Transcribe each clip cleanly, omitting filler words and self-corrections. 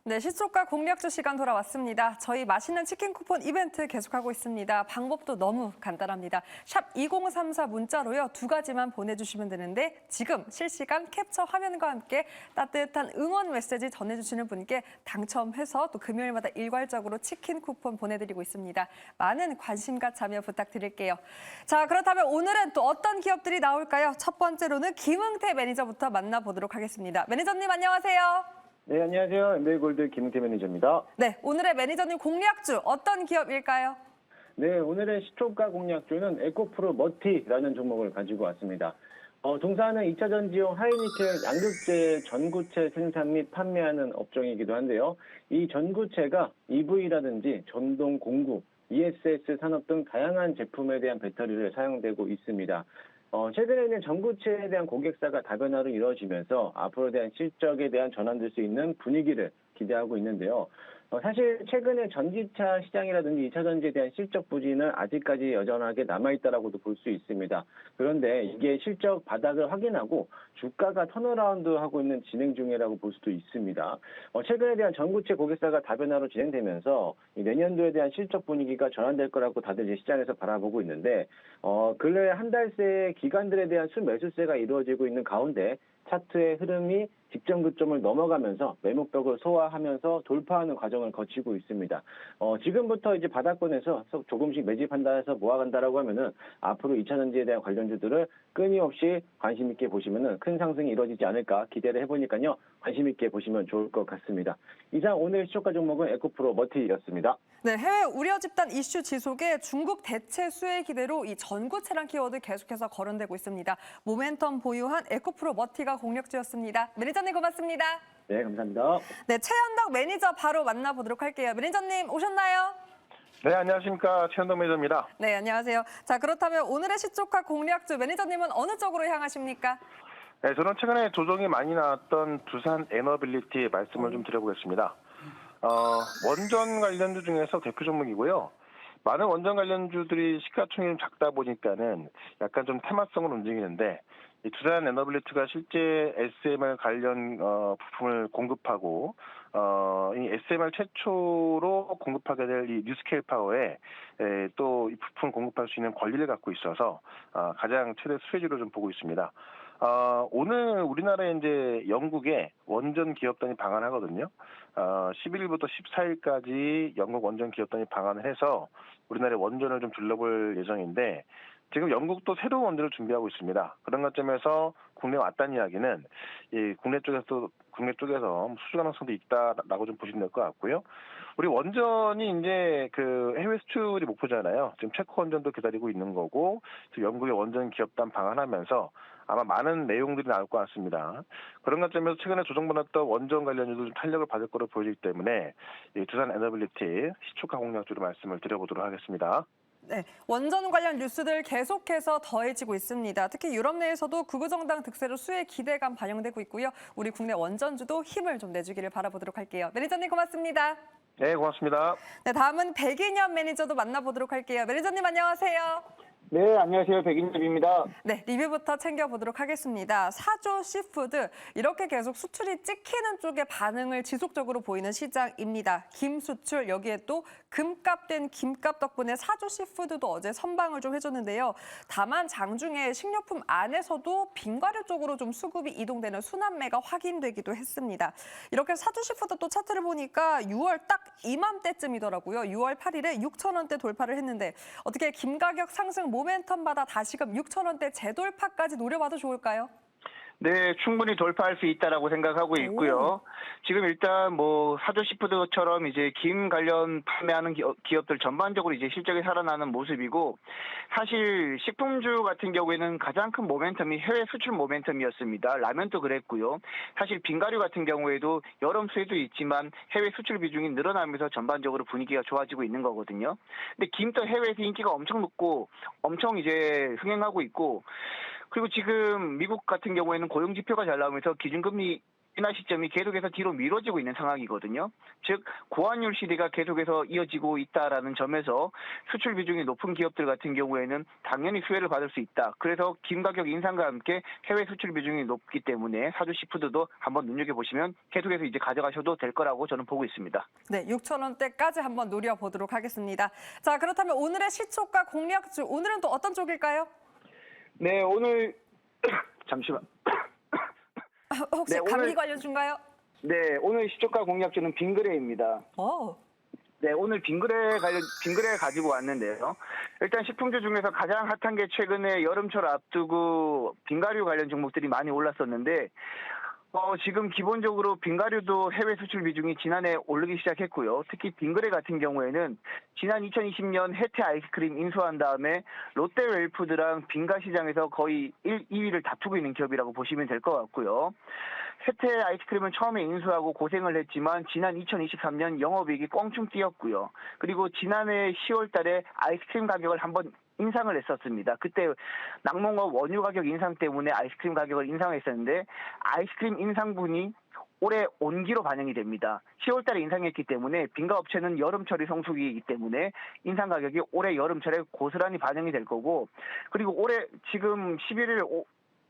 네, 시초가 공략주 시간 돌아왔습니다. 저희 맛있는 치킨 쿠폰 이벤트 계속하고 있습니다. 방법도 너무 간단합니다. 샵 2034 문자로요. 2가지만 보내주시면 되는데 지금 실시간 캡처 화면과 함께 따뜻한 응원 메시지 전해주시는 분께 당첨해서 또 금요일마다 일괄적으로 치킨 쿠폰 보내드리고 있습니다. 많은 관심과 참여 부탁드릴게요. 자, 그렇다면 오늘은 또 어떤 기업들이 나올까요? 첫 번째로는 김응태 매니저부터 만나보도록 하겠습니다. 매니저님 안녕하세요. 네, 안녕하세요. 엠베이골드 김웅태 매니저입니다. 네, 오늘의 매니저님 공략주 어떤 기업일까요? 네, 오늘의 시초가 공략주는 에코프로 머티라는 종목을 가지고 왔습니다. 동사는 2차 전지용 하이니켈 양극재 전구체 생산 및 판매하는 업종이기도 한데요. 이 전구체가 EV라든지 전동 공구, ESS 산업 등 다양한 제품에 대한 배터리를 사용되고 있습니다. 최근에는 전구체에 대한 고객사가 다변화로 이루어지면서 앞으로 대한 실적에 대한 전환될 수 있는 분위기를 기대하고 있는데요. 사실 최근에 전기차 시장이라든지 2차 전지에 대한 실적 부진은 아직까지 여전하게 남아있다라고도 볼 수 있습니다. 그런데 이게 실적 바닥을 확인하고 주가가 턴어라운드하고 있는 진행 중이라고 볼 수도 있습니다. 최근에 대한 전구체 고객사가 다변화로 진행되면서 내년도에 대한 실적 분위기가 전환될 거라고 다들 이제 시장에서 바라보고 있는데 근래 한 달 새 기관들에 대한 순매수세가 이루어지고 있는 가운데 차트의 흐름이 직전 고점을 넘어가면서 매목벽을 소화하면서 돌파하는 과정을 거치고 있습니다. 지금부터 이제 바닥권에서 조금씩 매집한다 해서 모아간다라고 하면은 앞으로 2차 전지에 대한 관련주들을 끊임없이 관심 있게 보시면은 큰 상승이 이루어지지 않을까 기대를 해보니까요. 관심 있게 보시면 좋을 것 같습니다. 이상 오늘 시초가 종목은 에코프로 머티였습니다. 네, 해외 우려 집단 이슈 지속에 중국 대체 수혜 기대로 이 전구체란 키워드 계속해서 거론되고 있습니다. 모멘텀 보유한 에코프로 머티가 공략주였습니다. 매니저님 고맙습니다. 네, 감사합니다. 네, 최현덕 매니저 바로 만나보도록 할게요. 매니저님 오셨나요? 네, 안녕하십니까. 최현동 매니저입니다. 네, 안녕하세요. 자, 그렇다면 오늘의 시초가 공략주 매니저님은 어느 쪽으로 향하십니까? 네, 저는 최근에 조정이 많이 나왔던 두산 에너빌리티 말씀을 좀 드려보겠습니다. 원전 관련주 중에서 대표 종목이고요. 많은 원전 관련주들이 시가총액이 작다 보니까는 약간 좀 테마성으로 움직이는데 이 두산 에너빌리티가 실제 SMR 관련 부품을 공급하고 이 SMR 최초로 공급하게 될 이 뉴스케일 파워에 또 이 부품을 공급할 수 있는 권리를 갖고 있어서 가장 최대 수혜주로 좀 보고 있습니다. 오늘 우리나라에 이제 영국에 원전 기업단이 방한하거든요. 11일부터 14일까지 영국 원전 기업단이 방한을 해서 우리나라의 원전을 좀 둘러볼 예정인데 지금 영국도 새로운 원전을 준비하고 있습니다. 그런 관점에서 국내에 왔다는 이야기는 이 국내 쪽에서 수주 가능성도 있다라고 좀 보시면 될 것 같고요. 우리 원전이 이제 그 해외 수출이 목표잖아요. 지금 체코 원전도 기다리고 있는 거고, 지금 영국의 원전 기업단 방한하면서 아마 많은 내용들이 나올 것 같습니다. 그런 관점에서 최근에 조정받았던 원전 관련주도 좀 탄력을 받을 거로 보이기 때문에 이 두산 에너빌리티 시초가 공략주로 말씀을 드려보도록 하겠습니다. 네, 원전 관련 뉴스들 계속해서 더해지고 있습니다. 특히 유럽 내에서도 구구정당 득세로 수혜 기대감 반영되고 있고요. 우리 국내 원전주도 힘을 좀 내주기를 바라보도록 할게요. 매니저님 고맙습니다. 네, 고맙습니다. 네, 다음은 백인엽 매니저도 만나보도록 할게요. 매니저님 안녕하세요. 네, 안녕하세요. 백인엽입니다. 네, 리뷰부터 챙겨보도록 하겠습니다. 사조 시푸드, 이렇게 계속 수출이 찍히는 쪽에 반응을 지속적으로 보이는 시장입니다. 김 수출, 여기에 또 금값 된 김값 덕분에 사조 시푸드도 어제 선방을 좀 해줬는데요. 다만 장중에 식료품 안에서도 빈과류 쪽으로 좀 수급이 이동되는 순환매가 확인되기도 했습니다. 이렇게 사조 시푸드 또 차트를 보니까 6월 딱 이맘때쯤이더라고요. 6월 8일에 6,000원대 돌파를 했는데 어떻게 김 가격 상승 모멘텀 받아 다시금 6,000원대 재돌파까지 노려봐도 좋을까요? 네, 충분히 돌파할 수 있다라고 생각하고 있고요. 지금 일단 뭐 사조시푸드처럼 이제 김 관련 판매하는 기업들 전반적으로 이제 실적이 살아나는 모습이고, 사실 식품주 같은 경우에는 가장 큰 모멘텀이 해외 수출 모멘텀이었습니다. 라면도 그랬고요. 사실 빈과류 같은 경우에도 여름 수혜도 있지만 해외 수출 비중이 늘어나면서 전반적으로 분위기가 좋아지고 있는 거거든요. 근데 김도 해외에서 인기가 엄청 높고 엄청 이제 흥행하고 있고, 그리고 지금 미국 같은 경우에는 고용 지표가 잘 나오면서 기준금리 인하 시점이 계속해서 뒤로 미뤄지고 있는 상황이거든요. 즉 고환율 시대가 계속해서 이어지고 있다라는 점에서 수출 비중이 높은 기업들 같은 경우에는 당연히 수혜를 받을 수 있다. 그래서 김 가격 인상과 함께 해외 수출 비중이 높기 때문에 사주 시푸드도 한번 눈여겨보시면 계속해서 이제 가져가셔도 될 거라고 저는 보고 있습니다. 네, 6,000원대까지 한번 노려보도록 하겠습니다. 자, 그렇다면 오늘의 시초가 공략주, 오늘은 또 어떤 쪽일까요? 네, 오늘 잠시만. 혹시 네, 오늘- 감기 관련주인가요? 네, 오늘 시초가 공략주는 빙그레입니다. 네, 오늘 빙그레 가지고 왔는데요. 일단 식품주 중에서 가장 핫한 게 최근에 여름철 앞두고 빙가류 관련 종목들이 많이 올랐었는데, 지금 기본적으로 빙가류도 해외 수출 비중이 지난해 오르기 시작했고요. 특히 빙그레 같은 경우에는 지난 2020년 혜태 아이스크림 인수한 다음에 롯데웰푸드랑 빙가 시장에서 거의 1, 2위를 다투고 있는 기업이라고 보시면 될 것 같고요. 혜태 아이스크림을 처음에 인수하고 고생을 했지만 지난 2023년 영업이익이 껑충 뛰었고요. 그리고 지난해 10월 달에 아이스크림 가격을 한번 인상을 했었습니다. 그때 낙농업 원유 가격 인상 때문에 아이스크림 가격을 인상했었는데 아이스크림 인상분이 올해 온기로 반영이 됩니다. 10월 달에 인상했기 때문에 빙가 업체는 여름철이 성수기이기 때문에 인상 가격이 올해 여름철에 고스란히 반영이 될 거고, 그리고 올해 지금 11일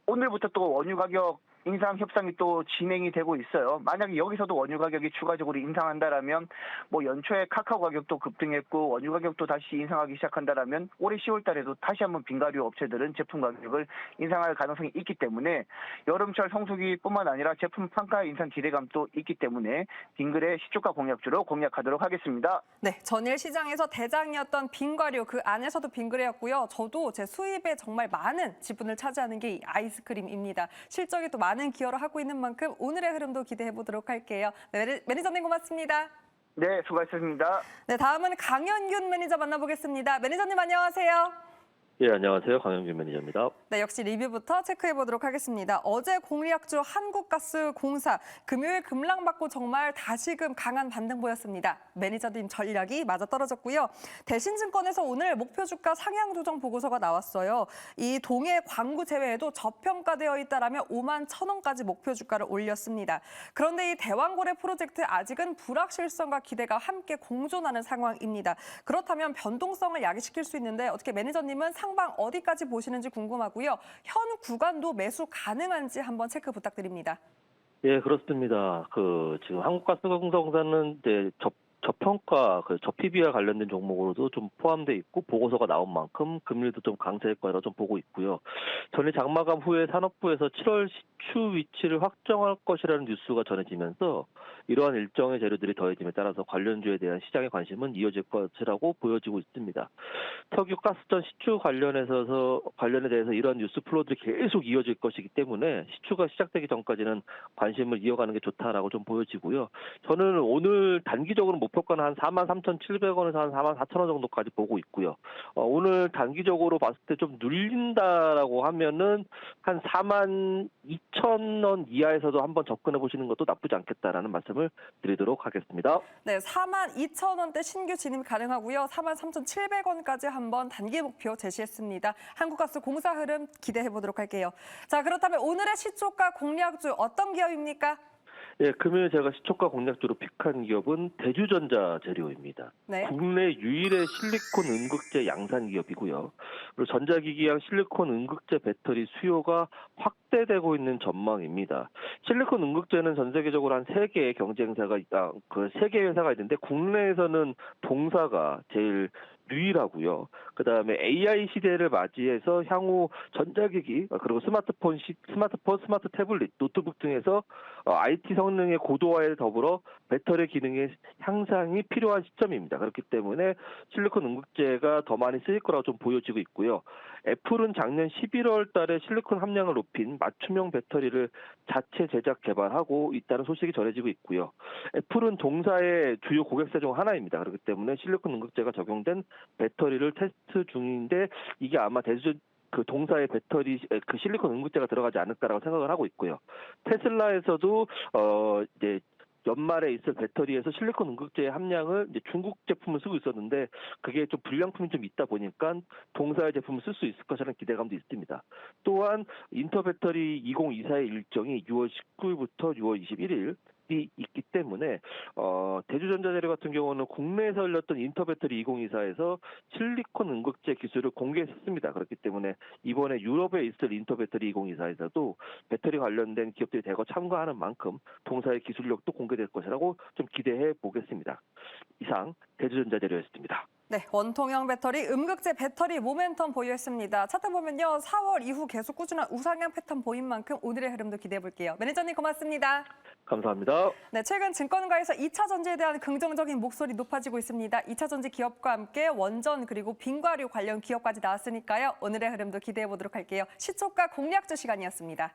오늘부터 또 원유 가격 인상 협상이 또 진행이 되고 있어요. 만약에 여기서도 원유 가격이 추가적으로 인상한다라면 뭐 연초에 카카오 가격도 급등했고 원유 가격도 다시 인상하기 시작한다라면 올해 10월 달에도 다시 한번 빙가류 업체들은 제품 가격을 인상할 가능성이 있기 때문에 여름철 성수기뿐만 아니라 제품 판가 인상 기대감도 있기 때문에 빙그레 시초가 공략주로 공략하도록 하겠습니다. 네, 전일 시장에서 대장이었던 빙과류, 그 안에서도 빙그레였고요. 저도 제 수입에 정말 많은 지분을 차지하는 게 이 아이스크림입니다. 실적이 또 많은 기여를 하고 있는 만큼 오늘의 흐름도 기대해 보도록 할게요. 네, 매니저님 고맙습니다. 네, 수고하셨습니다. 네, 다음은 강현균 매니저 만나보겠습니다. 매니저님 안녕하세요. 예, 안녕하세요. 강영준 매니저입니다. 네, 역시 리뷰부터 체크해 보도록 하겠습니다. 어제 공략주 한국가스공사 금요일 급락받고 정말 다시금 강한 반등 보였습니다. 매니저님 전략이 맞아 떨어졌고요. 대신증권에서 오늘 목표 주가 상향 조정 보고서가 나왔어요. 이 동해 광구 제외에도 저평가되어 있다라며 5만 1,000원까지 목표 주가를 올렸습니다. 그런데 이 대왕고래 프로젝트 아직은 불확실성과 기대가 함께 공존하는 상황입니다. 그렇다면 변동성을 야기시킬 수 있는데 어떻게 매니저님은 상방 어디까지 보시는지 궁금하고요. 현 구간도 매수 가능한지 한번 체크 부탁드립니다. 예, 그렇습니다. 지금 한국가스공사는 이제 저평가, 저PB와 관련된 종목으로도 좀 포함되어 있고 보고서가 나온 만큼 금리도 좀 강세일 거라고 좀 보고 있고요. 전일 장마감 후에 산업부에서 7월 시추 위치를 확정할 것이라는 뉴스가 전해지면서 이러한 일정의 재료들이 더해짐에 따라서 관련주에 대한 시장의 관심은 이어질 것이라고 보여지고 있습니다. 석유 가스전 시추 관련에 대해서 이러한 뉴스 플로우들이 계속 이어질 것이기 때문에 시추가 시작되기 전까지는 관심을 이어가는 게 좋다라고 좀 보여지고요. 저는 오늘 단기적으로 목표가는 한 43,700원에서 한 44,000원 정도까지 보고 있고요. 오늘 단기적으로 봤을 때 좀 눌린다라고 하면은 한 42,000원 이하에서도 한번 접근해 보시는 것도 나쁘지 않겠다라는 말씀을 드리도록 하겠습니다. 네, 42,000원대 신규 진입 가능하고요. 43,700원까지 한번 단기 목표 제시했습니다. 한국가스공사 흐름 기대해 보도록 할게요. 자, 그렇다면 오늘의 시초가 공략주 어떤 기업입니까? 예, 금요일 제가 시초가 공략주로 픽한 기업은 대주전자 재료입니다. 네. 국내 유일의 실리콘 음극재 양산 기업이고요. 그리고 전자기기형 실리콘 음극재 배터리 수요가 확대되고 있는 전망입니다. 실리콘 음극재는 전 세계적으로 한 3개의 경쟁사가 있다. 그 3개 회사가 있는데 국내에서는 동사가 제일 유일하고요. 그다음에 AI 시대를 맞이해서 향후 전자기기 그리고 스마트폰, 스마트 태블릿, 노트북 등에서 IT 성능의 고도화에 더불어 배터리 기능의 향상이 필요한 시점입니다. 그렇기 때문에 실리콘 음극재가 더 많이 쓰일 거라고 좀 보여지고 있고요. 애플은 작년 11월 달에 실리콘 함량을 높인 맞춤형 배터리를 자체 제작 개발하고 있다는 소식이 전해지고 있고요. 애플은 동사의 주요 고객사 중 하나입니다. 그렇기 때문에 실리콘 음극재가 적용된 배터리를 테스트 중인데 이게 아마 동사의 배터리 실리콘 음극재가 들어가지 않을까라고 생각을 하고 있고요. 테슬라에서도 이제 연말에 있을 배터리에서 실리콘 응급제의 함량을 이제 중국 제품을 쓰고 있었는데 그게 좀 불량품이 좀 있다 보니까 동사의 제품을 쓸 수 있을 것이라는 기대감도 있습니다. 또한 인터배터리 2024의 일정이 6월 19일부터 6월 21일 이 있기 때문에 대주전자재료 같은 경우는 국내에서 열렸던 인터배터리 2024에서 실리콘 응급제 기술을 공개했습니다. 그렇기 때문에 이번에 유럽에 있을 인터배터리 2024에서도 배터리 관련된 기업들이 대거 참가하는 만큼 동사의 기술력도 공개될 것이라고 좀 기대해 보겠습니다. 이상 대주전자재료였습니다. 네, 원통형 배터리, 음극재 배터리 모멘텀 보유했습니다. 차트 보면요, 4월 이후 계속 꾸준한 우상향 패턴 보인 만큼 오늘의 흐름도 기대해 볼게요. 매니저님 고맙습니다. 감사합니다. 네, 최근 증권가에서 2차 전지에 대한 긍정적인 목소리 높아지고 있습니다. 2차 전지 기업과 함께 원전 그리고 빙과류 관련 기업까지 나왔으니까요. 오늘의 흐름도 기대해 보도록 할게요. 시초가 공략주 시간이었습니다.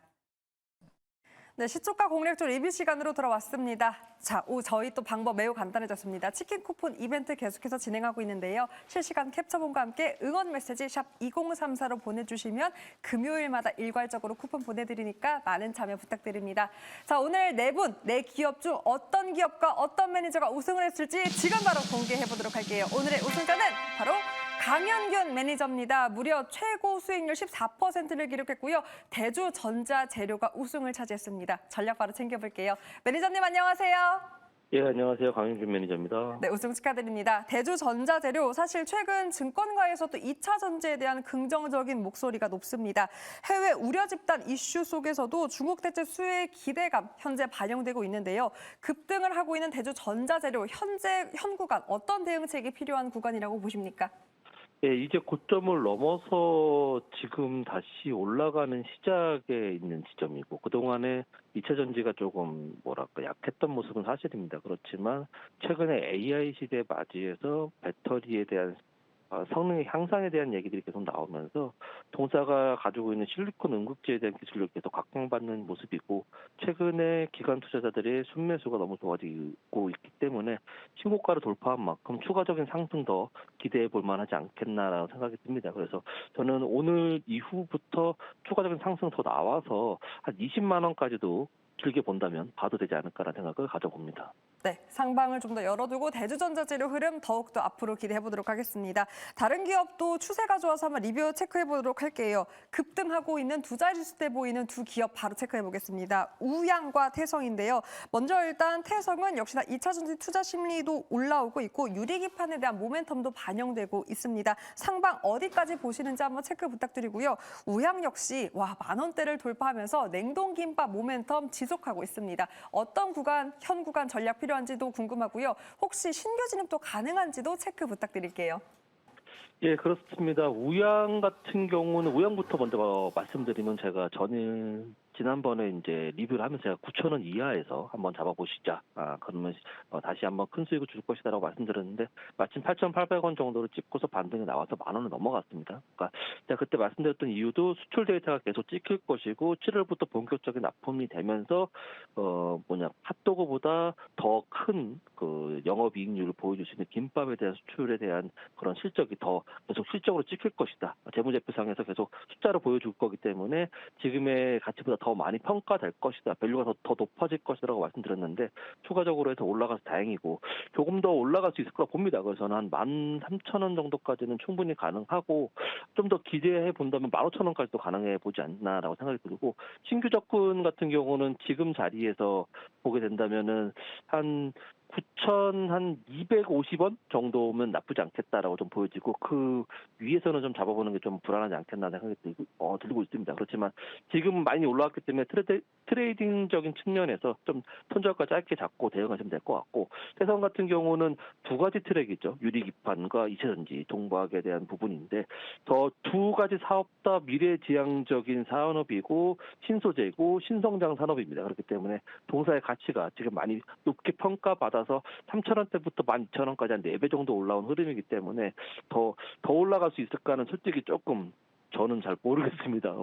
네, 시초가 공략주 리뷰 시간으로 돌아왔습니다. 자, 저희 또 방법 매우 간단해졌습니다. 치킨 쿠폰 이벤트 계속해서 진행하고 있는데요. 실시간 캡처본과 함께 응원 메시지 샵 2034로 보내주시면 금요일마다 일괄적으로 쿠폰 보내드리니까 많은 참여 부탁드립니다. 자, 오늘 네 분, 네 기업 중 어떤 기업과 어떤 매니저가 우승을 했을지 지금 바로 공개해 보도록 할게요. 오늘의 우승자는 바로 강현균 매니저입니다. 무려 최고 수익률 14%를 기록했고요. 대주전자재료가 우승을 차지했습니다. 전략 바로 챙겨볼게요. 매니저님 안녕하세요. 예, 안녕하세요. 강윤준 매니저입니다. 네, 우승 축하드립니다. 대주전자재료, 사실 최근 증권가에서도 2차 전지에 대한 긍정적인 목소리가 높습니다. 해외 우려 집단 이슈 속에서도 중국 대체 수혜의 기대감 현재 반영되고 있는데요. 급등을 하고 있는 대주전자재료, 현 구간 어떤 대응책이 필요한 구간이라고 보십니까? 예, 이제 고점을 넘어서 지금 다시 올라가는 시작에 있는 지점이고 그동안에 2차 전지가 조금 약했던 모습은 사실입니다. 그렇지만 최근에 AI 시대 맞이해서 배터리에 대한 성능의 향상에 대한 얘기들이 계속 나오면서 동사가 가지고 있는 실리콘 응급제에 대한 기술력이 계속 각광받는 모습이고 최근에 기관 투자자들의 순매수가 너무 좋아지고 있기 때문에 신고가를 돌파한 만큼 추가적인 상승 더 기대해 볼 만하지 않겠나라는 생각이 듭니다. 그래서 저는 오늘 이후부터 추가적인 상승 더 나와서 한 20만 원까지도 길게 본다면 봐도 되지 않을까라는 생각을 가져봅니다. 네, 상방을 좀 더 열어두고 대주전자재료 흐름 더욱더 앞으로 기대해 보도록 하겠습니다. 다른 기업도 추세가 좋아서 한번 리뷰 체크해 보도록 할게요. 급등하고 있는 두 자릿수대 보이는 두 기업 바로 체크해 보겠습니다. 우양과 태성인데요. 먼저 일단 태성은 역시나 2차 전지 투자 심리도 올라오고 있고 유리기판에 대한 모멘텀도 반영되고 있습니다. 상방 어디까지 보시는지 한번 체크 부탁드리고요. 우양 역시 만 원대를 돌파하면서 냉동김밥 모멘텀 지속하고 있습니다. 어떤 구간, 현 구간 전략 필요한지도 궁금하고요. 혹시 신규 진입도 가능한지도 체크 부탁드릴게요. 예, 그렇습니다. 우양 같은 경우는 우양부터 먼저 말씀드리면 제가 지난번에 이제 리뷰를 하면서 제가 9,000원 이하에서 한번 잡아보시자. 그러면 다시 한번 큰 수익을 줄 것이다라고 말씀드렸는데 마침 8,800원 정도로 찍고서 반등이 나와서 만 원을 넘어갔습니다. 그러니까 제가 그때 말씀드렸던 이유도 수출 데이터가 계속 찍힐 것이고 7월부터 본격적인 납품이 되면서 핫도그보다 더 큰 그 영업이익률을 보여줄 수 있는 김밥에 대한 수출에 대한 그런 실적이 더 계속 실적으로 찍힐 것이다. 재무제표상에서 계속 숫자로 보여줄 거기 때문에 지금의 가치보다 더 많이 평가될 것이다. 밸류가 더 높아질 것이라고 말씀드렸는데 추가적으로 해서 올라가서 다행이고 조금 더 올라갈 수 있을 거라 봅니다. 그래서 저는 한 13,000원 정도까지는 충분히 가능하고 좀 더 기대해 본다면 15,000원까지도 가능해 보지 않나라고 생각이 들고 신규 접근 같은 경우는 지금 자리에서 보게 된다면은 한 9,250원 정도면 나쁘지 않겠다라고 좀 보여지고 그 위에서는 좀 잡아보는 게 좀 불안하지 않겠나 생각이 들고 있습니다. 그렇지만 지금 많이 올라왔기 때문에 트레이딩적인 측면에서 좀 손절가 짧게 잡고 대응하시면 될 것 같고 태성 같은 경우는 두 가지 트랙이죠. 유리기판과 이차전지 동박에 대한 부분인데 더 두 가지 사업 다 미래지향적인 산업이고 신소재고 신성장 산업입니다. 그렇기 때문에 동사의 가치가 지금 많이 높게 평가받아서 3,000원대부터 12,000원까지 한 4배 정도 올라온 흐름이기 때문에 더 올라갈 수 있을까는 솔직히 조금 저는 잘 모르겠습니다.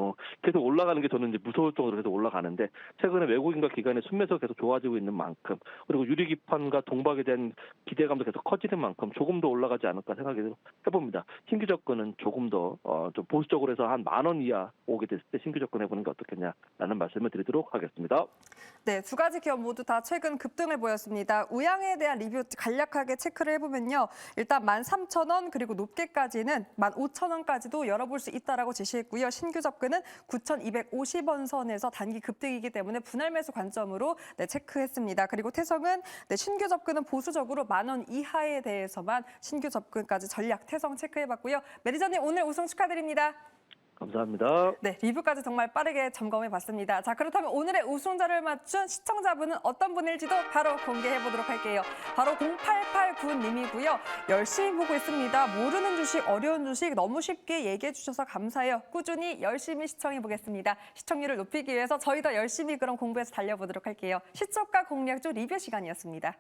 계속 올라가는 게 저는 이제 무서울 정도로 계속 올라가는데 최근에 외국인과 기관의 순매수가 계속 좋아지고 있는 만큼 그리고 유리기판과 동박에 대한 기대감도 계속 커지는 만큼 조금 더 올라가지 않을까 생각을 해봅니다. 신규 접근은 조금 더 좀 보수적으로 해서 한 10,000원 이하 오게 됐을 때 신규 접근해보는 게 어떻겠냐라는 말씀을 드리도록 하겠습니다. 네, 두 가지 기업 모두 다 최근 급등을 보였습니다. 우양에 대한 리뷰 간략하게 체크를 해보면요. 일단 13,000원 그리고 높게까지는 15,000원까지도 열어볼 수 있다라고 제시했고요. 신규 접근은 9,250원 선에서 단기 급등이기 때문에 분할 매수 관점으로 체크했습니다. 그리고 태성은 신규 접근은 보수적으로 10,000원 이하에 대해서만 신규 접근까지 전략 태성 체크해봤고요. 매니저님 오늘 우승 축하드립니다. 감사합니다. 네, 리뷰까지 정말 빠르게 점검해봤습니다. 자, 그렇다면 오늘의 우승자를 맞춘 시청자분은 어떤 분일지도 바로 공개해보도록 할게요. 바로 0889님이고요. 열심히 보고 있습니다. 모르는 주식, 어려운 주식 너무 쉽게 얘기해 주셔서 감사해요. 꾸준히 열심히 시청해보겠습니다. 시청률을 높이기 위해서 저희 더 열심히 그럼 공부해서 달려보도록 할게요. 시초가 공략주 리뷰 시간이었습니다.